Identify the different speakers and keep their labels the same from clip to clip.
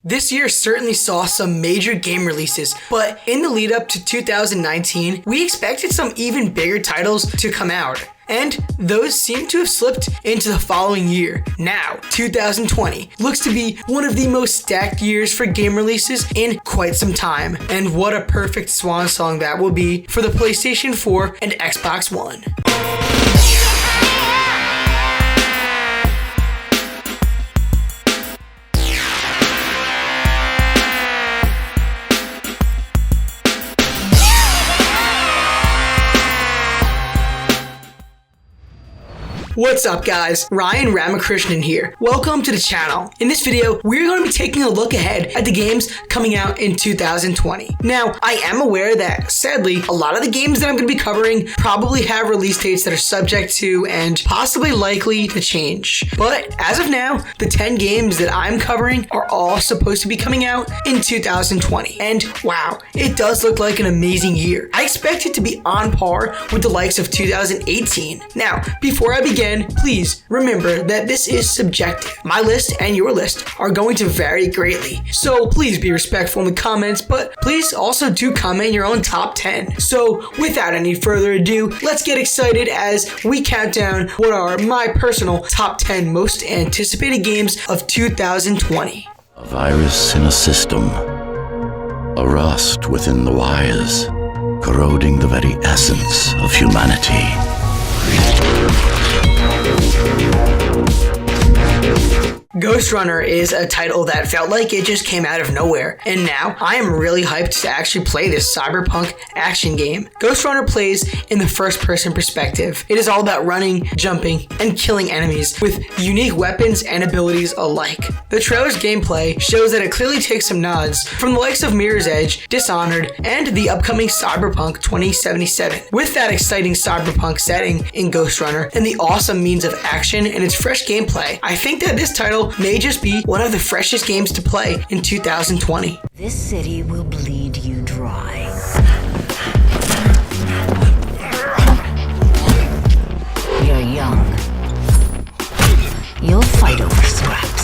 Speaker 1: This year certainly saw some major game releases, but in the lead up to 2019, we expected some even bigger titles to come out. And those seem to have slipped into the following year. Now, 2020 looks to be one of the most stacked years for game releases in quite some time. And what a perfect swan song that will be for the PlayStation 4 and Xbox One. What's up guys, Ryan Ramakrishnan here. Welcome to the channel. In this video, we're going to be taking a look ahead at the games coming out in 2020. Now, I am aware that sadly, a lot of the games that I'm going to be covering probably have release dates that are subject to and possibly likely to change. But as of now, the 10 games that I'm covering are all supposed to be coming out in 2020. And wow, it does look like an amazing year. I expect it to be on par with the likes of 2018. Now, before I begin, please remember that this is subjective. My list and your list are going to vary greatly, so please be respectful in the comments, but please also do comment your own top 10. So without any further ado, let's get excited as we count down what are my personal top 10 most anticipated games of 2020.
Speaker 2: A virus in a system, a rust within the wires, corroding the very essence of humanity.
Speaker 1: Ghost Runner is a title that felt like it just came out of nowhere, and now I am really hyped to actually play this cyberpunk action game. Ghost Runner plays in the first-person perspective. It is all about running, jumping, and killing enemies with unique weapons and abilities alike. The trailer's gameplay shows that it clearly takes some nods from the likes of Mirror's Edge, Dishonored, and the upcoming Cyberpunk 2077. With that exciting cyberpunk setting in Ghost Runner and the awesome means of action and its fresh gameplay, I think that this title may just be one of the freshest games to play in 2020.
Speaker 3: This city will bleed you dry. You're young. You'll fight over scraps.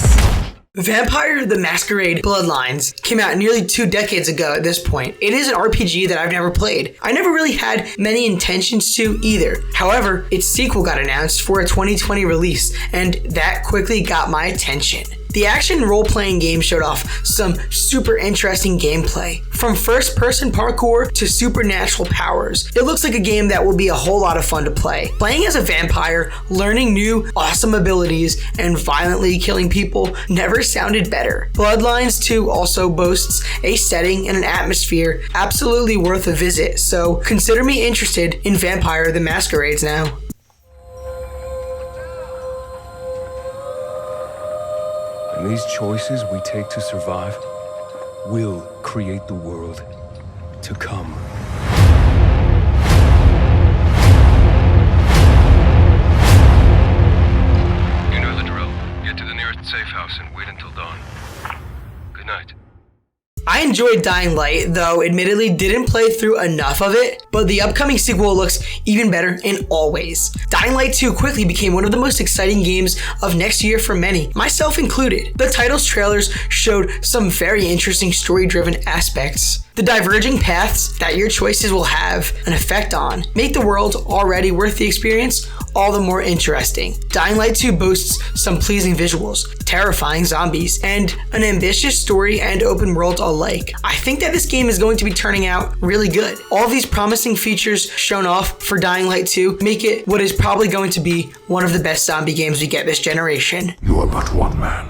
Speaker 1: Vampire the Masquerade Bloodlines came out nearly 2 decades ago at this point. It is an RPG that I've never played. I never really had many intentions to either. However, its sequel got announced for a 2020 release, and that quickly got my attention. The action role-playing game showed off some super interesting gameplay, from first-person parkour to supernatural powers. It looks like a game that will be a whole lot of fun to play. Playing as a vampire, learning new awesome abilities, and violently killing people never sounded better. Bloodlines 2 also boasts a setting and an atmosphere absolutely worth a visit, so consider me interested in Vampire the Masquerades now.
Speaker 4: And these choices we take to survive will create the world to come.
Speaker 5: You know the drill. Get to the nearest safe house and wait until dawn. Good night.
Speaker 1: I enjoyed Dying Light, though admittedly didn't play through enough of it, but the upcoming sequel looks even better in all ways. Dying Light 2 quickly became one of the most exciting games of next year for many, myself included. The title's trailers showed some very interesting story-driven aspects. The diverging paths that your choices will have an effect on make the world already worth the experience all the more interesting. Dying Light 2 boasts some pleasing visuals, terrifying zombies, and an ambitious story and open world alike. I think that this game is going to be turning out really good. All of these promising features shown off for Dying Light 2 make it what is probably going to be one of the best zombie games we get this generation.
Speaker 6: You are but one man.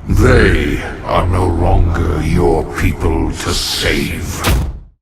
Speaker 6: They are no longer your people to save.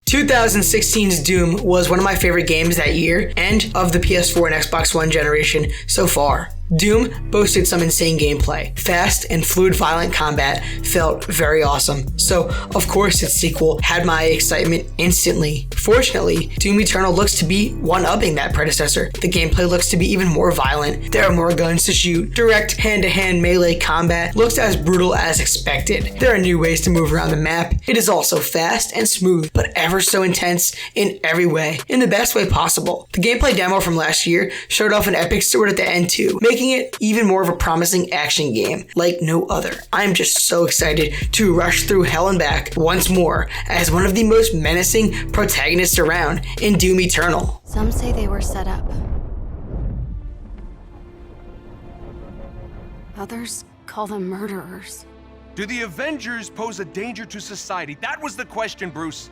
Speaker 1: 2016's Doom was one of my favorite games that year and of the PS4 and Xbox One generation so far. Doom boasted some insane gameplay. Fast and fluid violent combat felt very awesome. So, of course, its sequel had my excitement instantly. Fortunately, Doom Eternal looks to be one-upping that predecessor. The gameplay looks to be even more violent. There are more guns to shoot. Direct hand-to-hand melee combat looks as brutal as expected. There are new ways to move around the map. It is also fast and smooth, but ever so intense in every way, in the best way possible. The gameplay demo from last year showed off an epic sword at the end too, making it even more of a promising action game like no other. I am just so excited to rush through hell and back once more as one of the most menacing protagonists around in Doom Eternal.
Speaker 7: Some say they were set up. Others call them murderers.
Speaker 8: Do the Avengers pose a danger to society? That was the question, Bruce.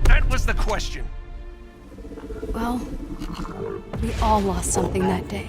Speaker 8: That was the question.
Speaker 7: Well, we all lost something that day.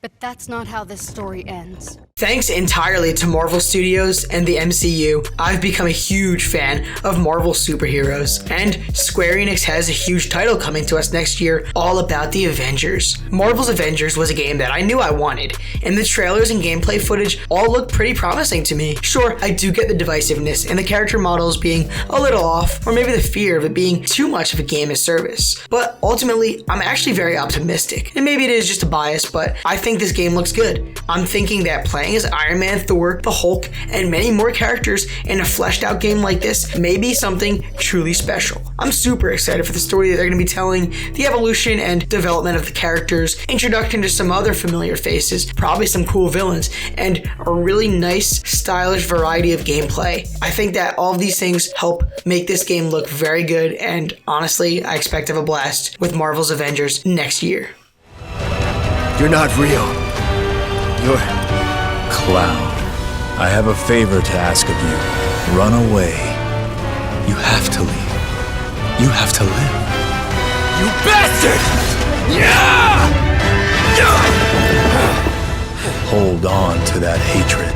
Speaker 7: But that's not how this story ends.
Speaker 1: Thanks entirely to Marvel Studios and the MCU, I've become a huge fan of Marvel superheroes. And Square Enix has a huge title coming to us next year all about the Avengers. Marvel's Avengers was a game that I knew I wanted, and the trailers and gameplay footage all look pretty promising to me. Sure, I do get the divisiveness and the character models being a little off, or maybe the fear of it being too much of a game as service. But ultimately, I'm actually very optimistic. And maybe it is just a bias, but I think this game looks good. I'm thinking that playing as Iron Man, Thor, the Hulk, and many more characters in a fleshed out game like this may be something truly special. I'm super excited for the story that they're going to be telling, the evolution and development of the characters, introduction to some other familiar faces, probably some cool villains, and a really nice, stylish variety of gameplay. I think that all of these things help make this game look very good, and honestly, I expect to have a blast with Marvel's Avengers next year.
Speaker 9: You're not real. You're... Cloud. I have a favor to ask of you. Run away. You have to leave. You have to live. You bastard! Yeah! Hold on to that hatred.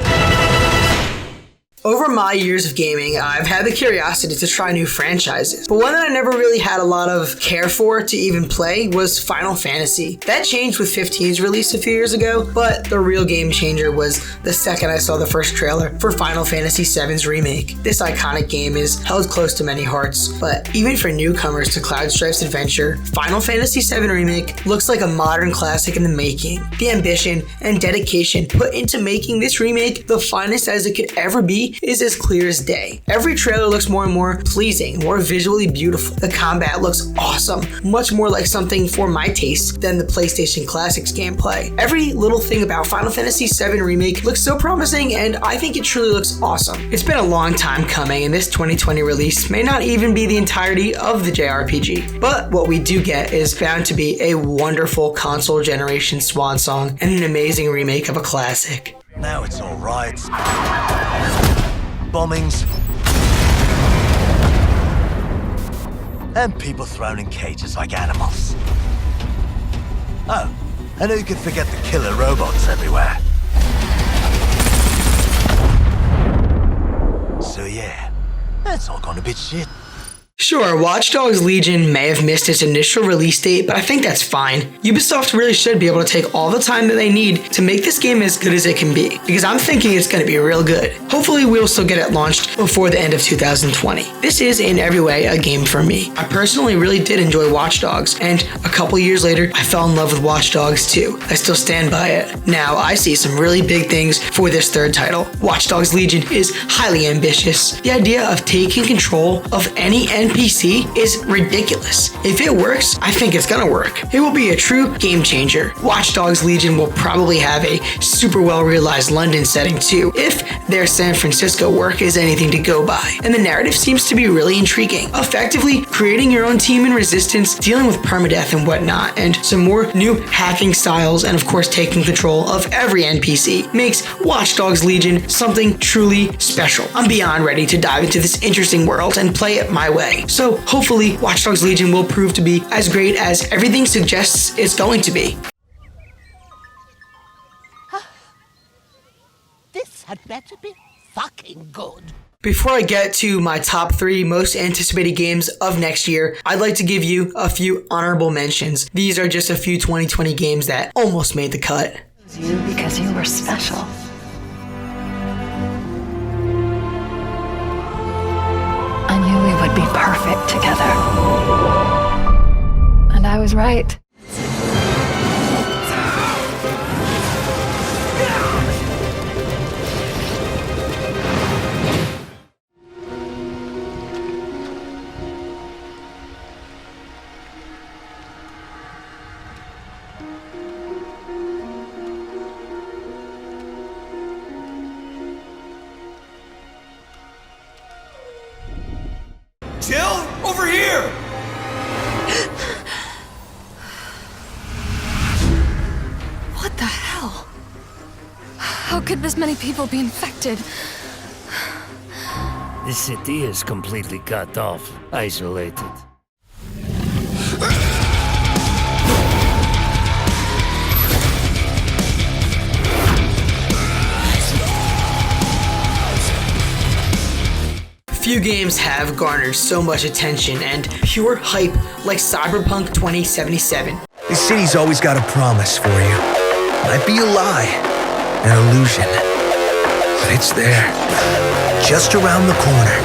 Speaker 1: Over my years of gaming, I've had the curiosity to try new franchises, but one that I never really had a lot of care for to even play was Final Fantasy. That changed with 15's release a few years ago, but the real game changer was the second I saw the first trailer for Final Fantasy VII's remake. This iconic game is held close to many hearts, but even for newcomers to Cloud Strife's adventure, Final Fantasy VII Remake looks like a modern classic in the making. The ambition and dedication put into making this remake the finest as it could ever be is as clear as day. Every trailer looks more and more pleasing, more visually beautiful. The combat looks awesome, much more like something for my taste than the PlayStation Classics gameplay. Every little thing about Final Fantasy VII Remake looks so promising, and I think it truly looks awesome. It's been a long time coming, and this 2020 release may not even be the entirety of the JRPG, but what we do get is bound to be a wonderful console generation swan song and an amazing remake of a classic.
Speaker 10: Now it's all right. Bombings. And people thrown in cages like animals. Oh, and who could forget the killer robots everywhere? So yeah, that's all gone a bit shit.
Speaker 1: Sure, Watch Dogs Legion may have missed its initial release date, but I think that's fine. Ubisoft really should be able to take all the time that they need to make this game as good as it can be, because I'm thinking it's going to be real good. Hopefully we'll still get it launched before the end of 2020. This is in every way a game for me. I personally really did enjoy Watch Dogs, and a couple years later I fell in love with Watch Dogs 2. I still stand by it. Now I see some really big things for this third title. Watch Dogs Legion is highly ambitious. The idea of taking control of any NPC is ridiculous. If it works, I think it's gonna work. It will be a true game changer. Watch Dogs Legion will probably have a super well realized London setting too, if their San Francisco work is anything to go by. And the narrative seems to be really intriguing. Effectively creating your own team in Resistance, dealing with permadeath and whatnot, and some more new hacking styles, and of course taking control of every NPC makes Watch Dogs Legion something truly special. I'm beyond ready to dive into this interesting world and play it my way. So hopefully Watch Dogs Legion will prove to be as great as everything suggests it's going to be.
Speaker 11: This had better be fucking good.
Speaker 1: Before I get to my top 3 most anticipated games of next year, I'd like to give you a few honorable mentions. These are just a few 2020 games that almost made the cut.
Speaker 3: You because you were special. I knew we would be perfect together. And I was right.
Speaker 8: Jill, over here!
Speaker 7: What the hell? How could this many people be infected?
Speaker 11: The city is completely cut off, isolated.
Speaker 1: Few games have garnered so much attention and pure hype like Cyberpunk 2077.
Speaker 10: This city's always got a promise for you. Might be a lie, an illusion, but it's there, just around the corner,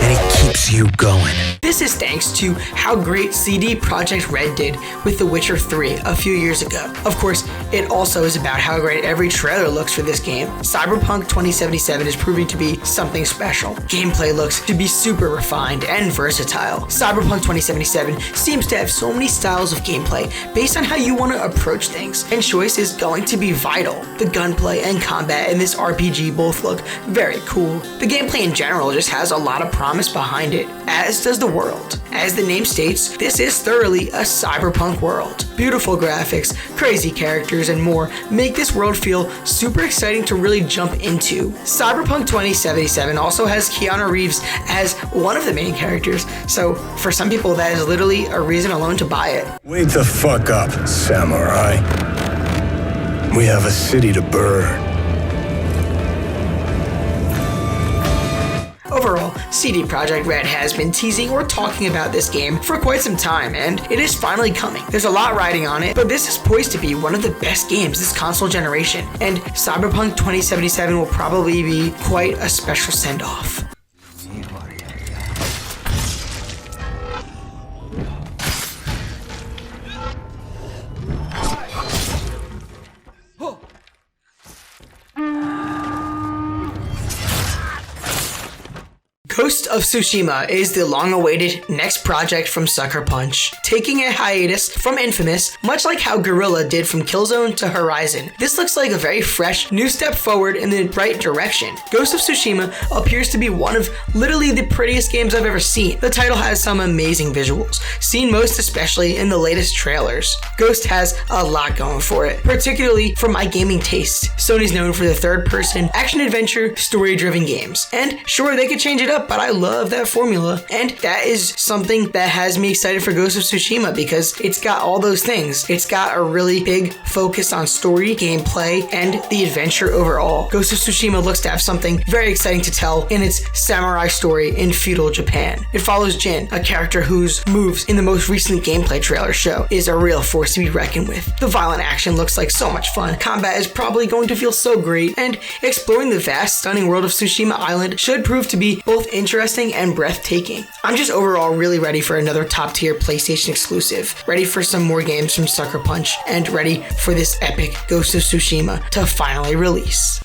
Speaker 10: and it keeps you going.
Speaker 1: This is thanks to how great CD Projekt Red did with The Witcher 3 a few years ago. Of course, it also is about how great every trailer looks for this game. Cyberpunk 2077 is proving to be something special. Gameplay looks to be super refined and versatile. Cyberpunk 2077 seems to have so many styles of gameplay based on how you want to approach things, and choice is going to be vital. The gunplay and combat in this RPG both look very cool. The gameplay in general just has a lot of promise behind it, as does the world. As the name states, this is thoroughly a cyberpunk world. Beautiful graphics, crazy characters, and more make this world feel super exciting to really jump into. Cyberpunk 2077 also has Keanu Reeves as one of the main characters, so for some people that is literally a reason alone to buy it.
Speaker 6: Wake the fuck up, samurai. We have a city to burn.
Speaker 1: Overall, CD Projekt Red has been teasing or talking about this game for quite some time, and it is finally coming. There's a lot riding on it, but this is poised to be one of the best games this console generation, and Cyberpunk 2077 will probably be quite a special send-off. Ghost of Tsushima is the long-awaited next project from Sucker Punch, taking a hiatus from Infamous, much like how Guerrilla did from Killzone to Horizon. This looks like a very fresh, new step forward in the right direction. Ghost of Tsushima appears to be one of literally the prettiest games I've ever seen. The title has some amazing visuals, seen most especially in the latest trailers. Ghost has a lot going for it, particularly for my gaming taste. Sony's known for the third-person, action-adventure, story-driven games, and sure, they could change it up, but I love that formula, and that is something that has me excited for Ghost of Tsushima because it's got all those things. It's got a really big focus on story, gameplay, and the adventure overall. Ghost of Tsushima looks to have something very exciting to tell in its samurai story in feudal Japan. It follows Jin, a character whose moves in the most recent gameplay trailer show is a real force to be reckoned with. The violent action looks like so much fun. Combat is probably going to feel so great, and exploring the vast, stunning world of Tsushima Island should prove to be both interesting and breathtaking. I'm just overall really ready for another top-tier PlayStation exclusive, ready for some more games from Sucker Punch, and ready for this epic Ghost of Tsushima to finally release.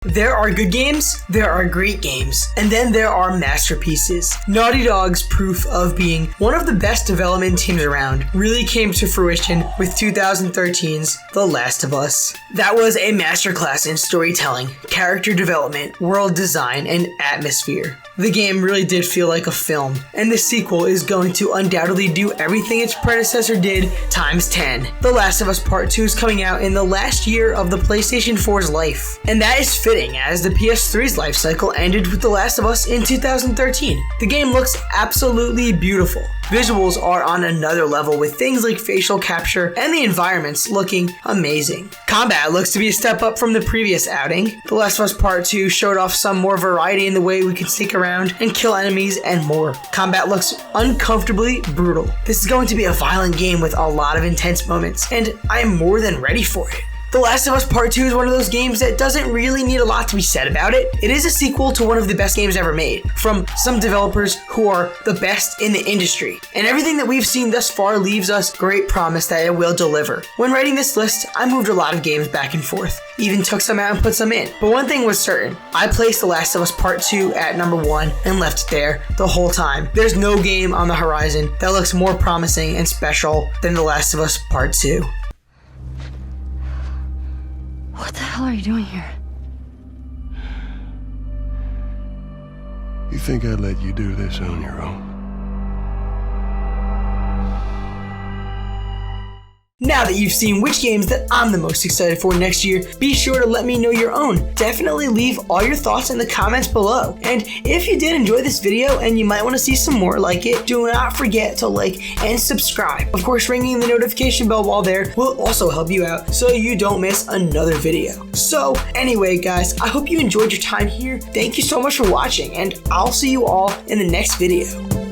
Speaker 1: There are good games, there are great games, and then there are masterpieces. Naughty Dog's proof of being one of the best development teams around really came to fruition with 2013's The Last of Us. That was a masterclass in storytelling, character development, world design, and atmosphere. The game really did feel like a film, and the sequel is going to undoubtedly do everything its predecessor did times 10. The Last of Us Part 2 is coming out in the last year of the PlayStation 4's life, and that is fitting as the PS3's life cycle ended with The Last of Us in 2013. The game looks absolutely beautiful. Visuals are on another level with things like facial capture and the environments looking amazing. Combat looks to be a step up from the previous outing. The Last of Us Part 2 showed off some more variety in the way we can sneak around and kill enemies and more. Combat looks uncomfortably brutal. This is going to be a violent game with a lot of intense moments, and I am more than ready for it. The Last of Us Part 2 is one of those games that doesn't really need a lot to be said about it. It is a sequel to one of the best games ever made, from some developers who are the best in the industry. And everything that we've seen thus far leaves us great promise that it will deliver. When writing this list, I moved a lot of games back and forth, even took some out and put some in. But one thing was certain, I placed The Last of Us Part 2 at number 1 and left it there the whole time. There's no game on the horizon that looks more promising and special than The Last of Us Part 2.
Speaker 3: What the hell are you doing here?
Speaker 6: You think I'd let you do this on your own?
Speaker 1: Now that you've seen which games that I'm the most excited for next year, be sure to let me know your own. Definitely leave all your thoughts in the comments below. And if you did enjoy this video and you might want to see some more like it, do not forget to like and subscribe. Of course, ringing the notification bell while there will also help you out so you don't miss another video. So anyway, guys, I hope you enjoyed your time here. Thank you so much for watching, and I'll see you all in the next video.